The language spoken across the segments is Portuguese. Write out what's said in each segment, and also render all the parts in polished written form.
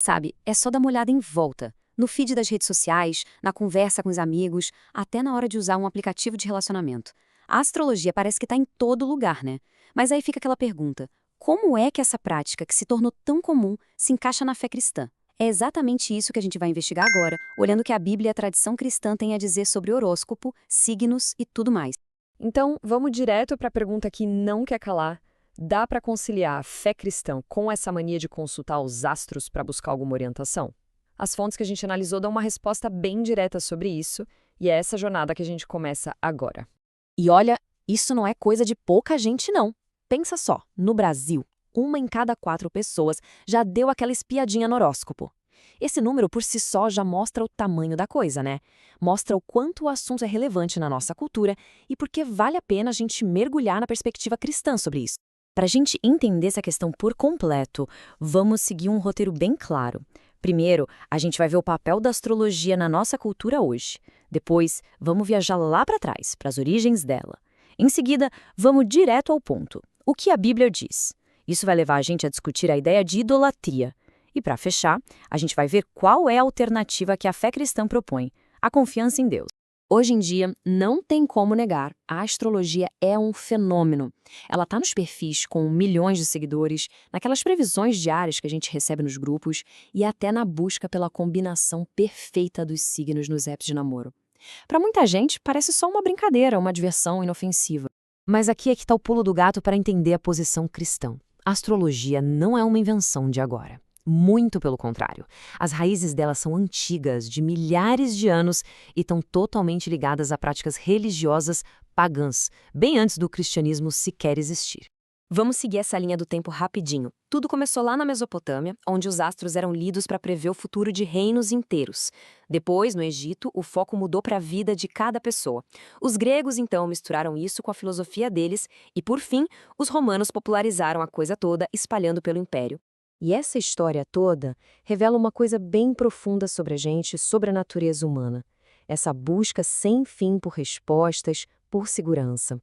Sabe, é só dar uma olhada em volta. No feed das redes sociais, na conversa com os amigos, até na hora de usar um aplicativo de relacionamento. A astrologia parece que está em todo lugar, né? Mas aí fica aquela pergunta: como é que essa prática, que se tornou tão comum, se encaixa na fé cristã? É exatamente isso que a gente vai investigar agora, olhando o que a Bíblia e a tradição cristã têm a dizer sobre horóscopo, signos e tudo mais. Então, vamos direto para a pergunta que não quer calar. Dá para conciliar a fé cristã com essa mania de consultar os astros para buscar alguma orientação? As fontes que a gente analisou dão uma resposta bem direta sobre isso, e é essa jornada que a gente começa agora. E olha, isso não é coisa de pouca gente, não. Pensa só, no Brasil, 1 em cada 4 pessoas já deu aquela espiadinha no horóscopo. Esse número por si só já mostra o tamanho da coisa, né? Mostra o quanto o assunto é relevante na nossa cultura e por que vale a pena a gente mergulhar na perspectiva cristã sobre isso. Para a gente entender essa questão por completo, vamos seguir um roteiro bem claro. Primeiro, a gente vai ver o papel da astrologia na nossa cultura hoje. Depois, vamos viajar lá para trás, para as origens dela. Em seguida, vamos direto ao ponto. O que a Bíblia diz? Isso vai levar a gente a discutir a ideia de idolatria. E para fechar, a gente vai ver qual é a alternativa que a fé cristã propõe: a confiança em Deus. Hoje em dia, não tem como negar, a astrologia é um fenômeno. Ela está nos perfis com milhões de seguidores, naquelas previsões diárias que a gente recebe nos grupos e até na busca pela combinação perfeita dos signos nos apps de namoro. Para muita gente, parece só uma brincadeira, uma diversão inofensiva. Mas aqui é que está o pulo do gato para entender a posição cristã. A astrologia não é uma invenção de agora. Muito pelo contrário. As raízes dela são antigas, de milhares de anos, e estão totalmente ligadas a práticas religiosas pagãs, bem antes do cristianismo sequer existir. Vamos seguir essa linha do tempo rapidinho. Tudo começou lá na Mesopotâmia, onde os astros eram lidos para prever o futuro de reinos inteiros. Depois, no Egito, o foco mudou para a vida de cada pessoa. Os gregos, então, misturaram isso com a filosofia deles e, por fim, os romanos popularizaram a coisa toda, espalhando pelo império. E essa história toda revela uma coisa bem profunda sobre a gente, sobre a natureza humana. Essa busca sem fim por respostas, por segurança.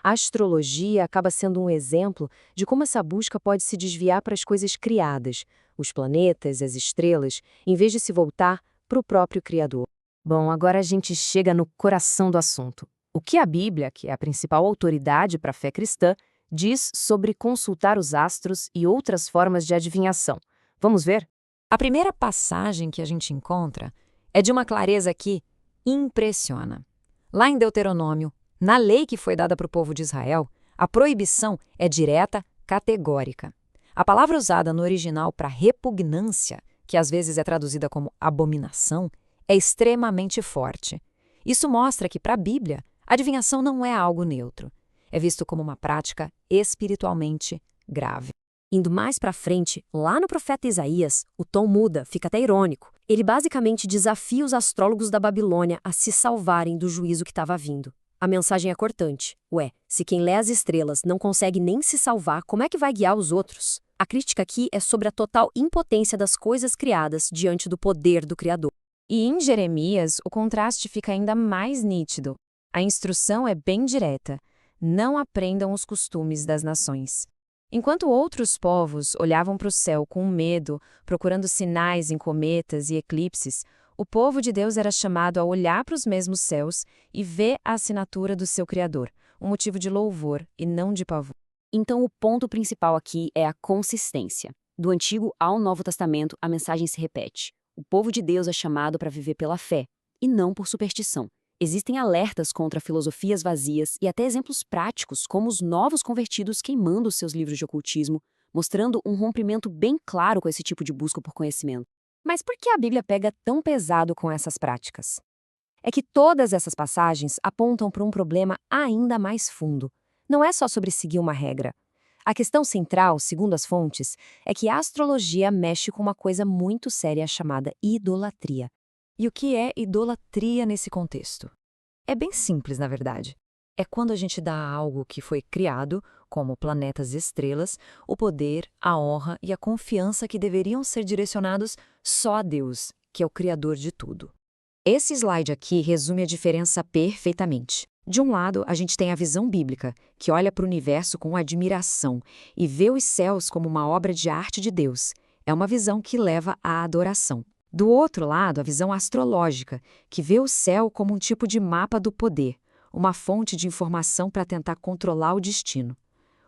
A astrologia acaba sendo um exemplo de como essa busca pode se desviar para as coisas criadas, os planetas, as estrelas, em vez de se voltar para o próprio Criador. Bom, agora a gente chega no coração do assunto. O que a Bíblia, que é a principal autoridade para a fé cristã, diz sobre consultar os astros e outras formas de adivinhação. Vamos ver? A primeira passagem que a gente encontra é de uma clareza que impressiona. Lá em Deuteronômio, na lei que foi dada para o povo de Israel, a proibição é direta, categórica. A palavra usada no original para repugnância, que às vezes é traduzida como abominação, é extremamente forte. Isso mostra que, para a Bíblia, a adivinhação não é algo neutro. É visto como uma prática espiritualmente grave. Indo mais para frente, lá no profeta Isaías, o tom muda, fica até irônico. Ele basicamente desafia os astrólogos da Babilônia a se salvarem do juízo que estava vindo. A mensagem é cortante. Ué, se quem lê as estrelas não consegue nem se salvar, como é que vai guiar os outros? A crítica aqui é sobre a total impotência das coisas criadas diante do poder do Criador. E em Jeremias, o contraste fica ainda mais nítido. A instrução é bem direta. Não aprendam os costumes das nações. Enquanto outros povos olhavam para o céu com medo, procurando sinais em cometas e eclipses, o povo de Deus era chamado a olhar para os mesmos céus e ver a assinatura do seu Criador, um motivo de louvor e não de pavor. Então, o ponto principal aqui é a consistência. Do Antigo ao Novo Testamento, a mensagem se repete. O povo de Deus é chamado para viver pela fé, e não por superstição. Existem alertas contra filosofias vazias e até exemplos práticos, como os novos convertidos queimando seus livros de ocultismo, mostrando um rompimento bem claro com esse tipo de busca por conhecimento. Mas por que a Bíblia pega tão pesado com essas práticas? É que todas essas passagens apontam para um problema ainda mais fundo. Não é só sobre seguir uma regra. A questão central, segundo as fontes, é que a astrologia mexe com uma coisa muito séria chamada idolatria. E o que é idolatria nesse contexto? É bem simples, na verdade. É quando a gente dá a algo que foi criado, como planetas e estrelas, o poder, a honra e a confiança que deveriam ser direcionados só a Deus, que é o Criador de tudo. Esse slide aqui resume a diferença perfeitamente. De um lado, a gente tem a visão bíblica, que olha para o universo com admiração e vê os céus como uma obra de arte de Deus. É uma visão que leva à adoração. Do outro lado, a visão astrológica, que vê o céu como um tipo de mapa do poder, uma fonte de informação para tentar controlar o destino.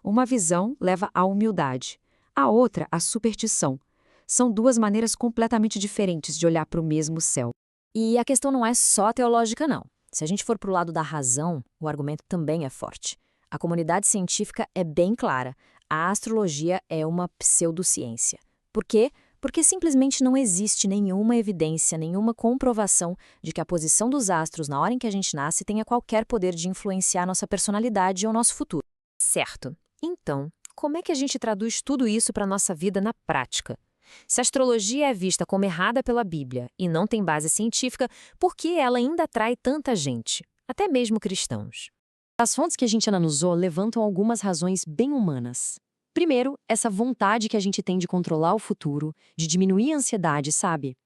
Uma visão leva à humildade, a outra à superstição. São duas maneiras completamente diferentes de olhar para o mesmo céu. E a questão não é só teológica, não. Se a gente for para o lado da razão, o argumento também é forte. A comunidade científica é bem clara. A astrologia é uma pseudociência. Por quê? Porque simplesmente não existe nenhuma evidência, nenhuma comprovação de que a posição dos astros na hora em que a gente nasce tenha qualquer poder de influenciar nossa personalidade ou nosso futuro. Certo. Então, como é que a gente traduz tudo isso para a nossa vida na prática? Se a astrologia é vista como errada pela Bíblia e não tem base científica, por que ela ainda atrai tanta gente, até mesmo cristãos? As fontes que a gente analisou levantam algumas razões bem humanas. Primeiro, essa vontade que a gente tem de controlar o futuro, de diminuir a ansiedade, sabe?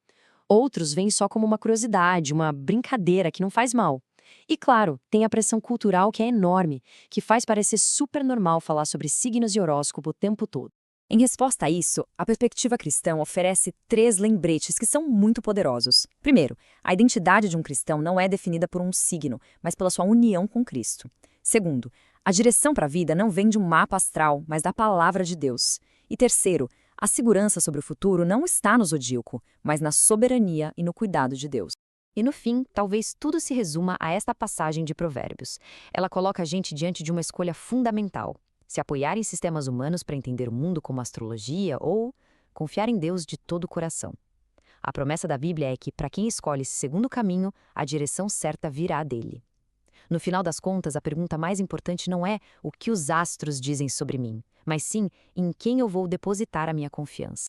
Outros veem só como uma curiosidade, uma brincadeira que não faz mal. E claro, tem a pressão cultural que é enorme, que faz parecer super normal falar sobre signos e horóscopo o tempo todo. Em resposta a isso, a perspectiva cristã oferece 3 lembretes que são muito poderosos. Primeiro, a identidade de um cristão não é definida por um signo, mas pela sua união com Cristo. Segundo, a direção para a vida não vem de um mapa astral, mas da palavra de Deus. E terceiro, a segurança sobre o futuro não está no zodíaco, mas na soberania e no cuidado de Deus. E no fim, talvez tudo se resuma a esta passagem de Provérbios. Ela coloca a gente diante de uma escolha fundamental: se apoiar em sistemas humanos para entender o mundo como astrologia ou confiar em Deus de todo o coração. A promessa da Bíblia é que, para quem escolhe esse segundo caminho, a direção certa virá dele. No final das contas, a pergunta mais importante não é o que os astros dizem sobre mim, mas sim em quem eu vou depositar a minha confiança.